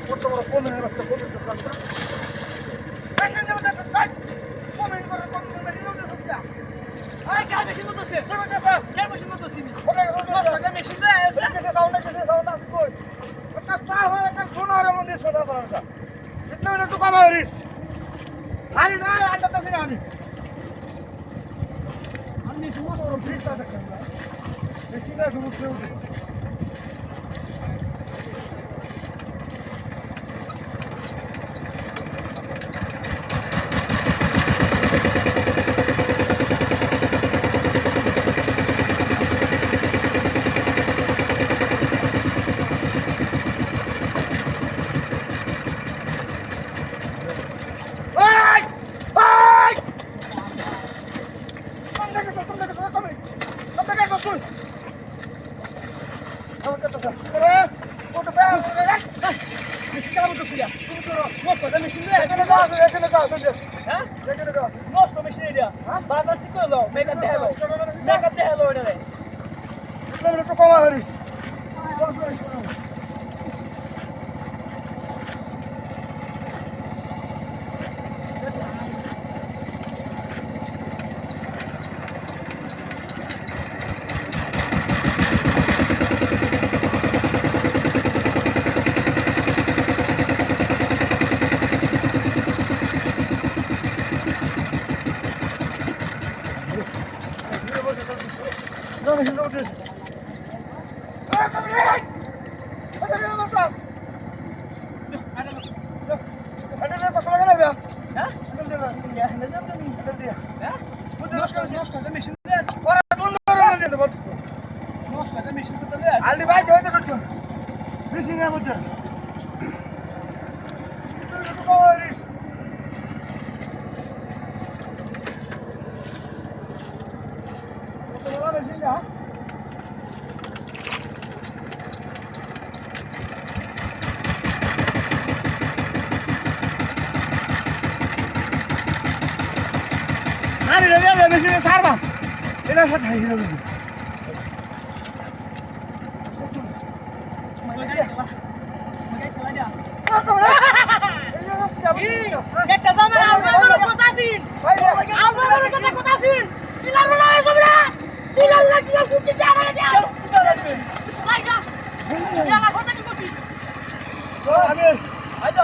কত বড় কমের বাচ্চা কমের দোকানটা মেশিন দেবো দেখো তাই কমেন করে কম মেশিন দেবো দেখো আই কার মেশিন মতছে তুমি কাছে কার মেশিন মতছে নি ওটা মেশিন দে আছে কেসে সাউন্ড আছে কই ওটা চার হয় একটা সোনার মধ্যে সোনা পাওয়া ইতনা একটু কম হরিস আরে না আনতাছি না আমি মেশিন মতো ওর ফ্রিজ আছে কেন মেশিনটা ঘুরতে উঠে কমা হরিস আলদি ভাই হইতে শুনছো ফিশিং এর মধ্যে একটু কম হরিস কত বড় মেশিন না আরে রে মেশিনে সারবা এটা সাথে হাইলো একটা জামার আমরা কথা আছিন আমরা কথা আছিন পিলারুলা এসবরা পিলারুলা কি কুটি জানা যা লাইগা ইয়ালা কথা কি বলবি আমি আইতো